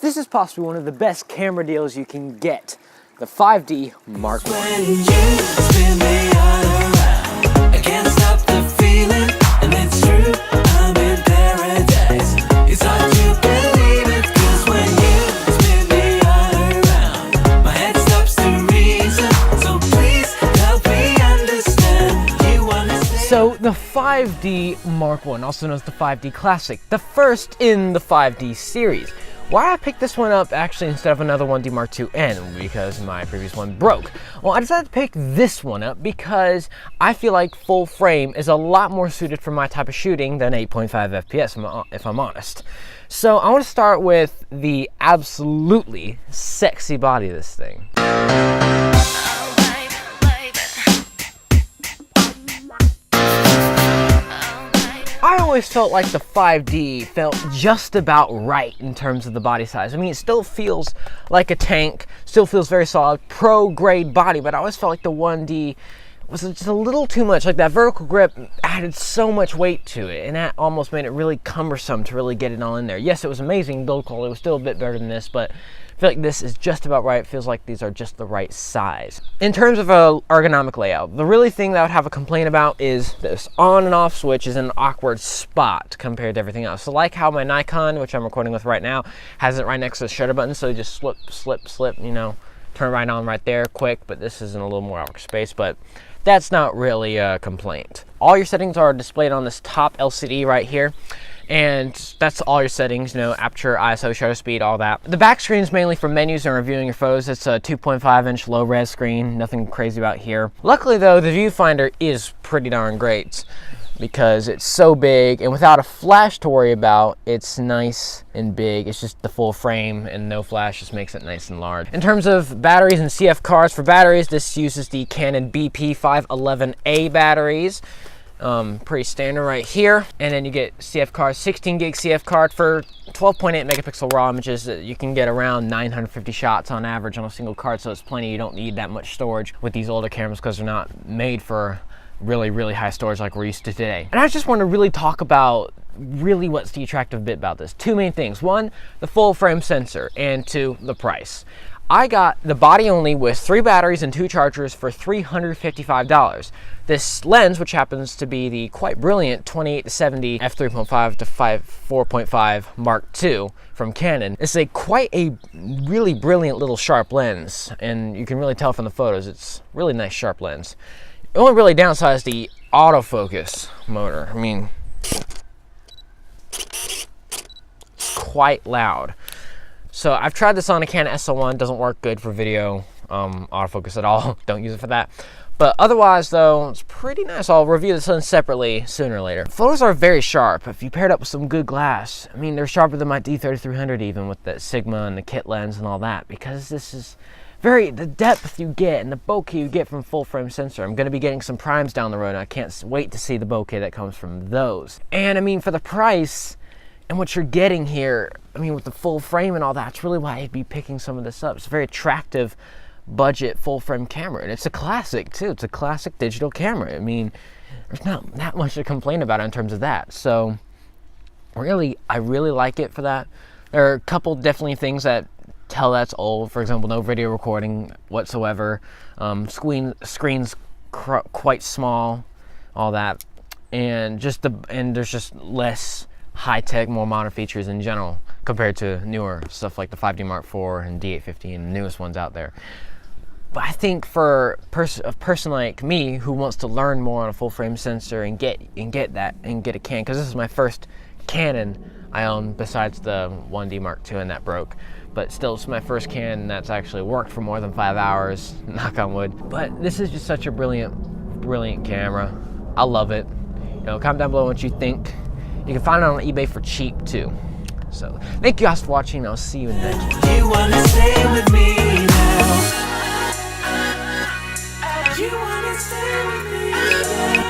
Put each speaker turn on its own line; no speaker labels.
this is possibly one of the best camera deals you can get. The 5D Mark I.
When you spin me all around, I can't stop the feeling, and it's true, I'm in paradise. It's hard to believe it, 'cause when you spin me all around, my head stops to reason, so please help me understand. You understand?
So the 5D Mark I, also known as the 5D Classic, the first in the 5D series. Why I picked this one up actually instead of another 1D Mark IIN, because my previous one broke. Well, I decided to pick this one up because I feel like full frame is a lot more suited for my type of shooting than 8.5 FPS, if I'm honest. So I want to start with the absolutely sexy body of this thing. I always felt like the 5D felt just about right in terms of the body size. I mean, it still feels like a tank, still feels very solid, pro-grade body, but I always felt like the 1D was just a little too much. Like that vertical grip added so much weight to it, and that almost made it really cumbersome to really get it all in there. Yes, it was amazing build quality, it was still a bit better than this, but I feel like this is just about right. It feels like these are just the right size. In terms of a ergonomic layout, the really thing that I would have a complaint about is this on and off switch is in an awkward spot compared to everything else. So like how my Nikon, which I'm recording with right now, has it right next to the shutter button, so you just slip, you know, turn right on right there quick, but this is in a little more awkward space, but that's not really a complaint. All your settings are displayed on this top LCD right here. And that's all your settings, you know, aperture, ISO, shutter speed, all that. The back screen is mainly for menus and reviewing your photos. It's a 2.5-inch low-res screen, nothing crazy about here. Luckily though, the viewfinder is pretty darn great because it's so big, and without a flash to worry about, it's nice and big. It's just the full frame and no flash just makes it nice and large. In terms of batteries and CF cards, for batteries, this uses the Canon BP511A batteries. Pretty standard right here, and then you get CF card, 16 gig CF card for 12.8 megapixel raw images. You can get around 950 shots on average on a single card, so it's plenty. You don't need that much storage with these older cameras because they're not made for really high storage like we're used to today. And I just want to really talk about really what's the attractive bit about this. Two main things: one, the full frame sensor, and two, the price. I got the body only with 3 batteries and 2 chargers for $355. This lens, which happens to be the quite brilliant 28-70 f3.5 to 4.5 Mark II from Canon, is quite a really brilliant little sharp lens, and you can really tell from the photos it's really nice sharp lens. The only really downside is the autofocus motor. I mean, quite loud. So I've tried this on a Canon SL1, doesn't work good for video autofocus at all. Don't use it for that. But otherwise though, it's pretty nice. I'll review this one separately sooner or later. Photos are very sharp. If you pair it up with some good glass, I mean, they're sharper than my D3300 even, with that Sigma and the kit lens and all that, because this is the depth you get and the bokeh you get from full frame sensor. I'm gonna be getting some primes down the road, and I can't wait to see the bokeh that comes from those. And I mean, for the price and what you're getting here, I mean, with the full frame and all that, it's really why I'd be picking some of this up. It's a very attractive budget full frame camera, and it's a classic too. It's a classic digital camera. I mean, there's not that much to complain about in terms of that. So really, I really like it for that. There are a couple definitely things that tell that's old. For example, no video recording whatsoever. Screen's quite small, all that, and there's just less high-tech, more modern features in general compared to newer stuff like the 5D Mark IV and D850 and the newest ones out there. But I think for a person like me who wants to learn more on a full frame sensor and get a Canon, because this is my first Canon I own besides the 1D Mark II and that broke, but still it's my first Canon that's actually worked for more than 5 hours, knock on wood. But this is just such a brilliant camera. I love it. You know, comment down below what you think. You can find it on eBay for cheap too. So thank you guys for watching. I'll see you in the next one.
You wanna stay with me now? You wanna stay with me now?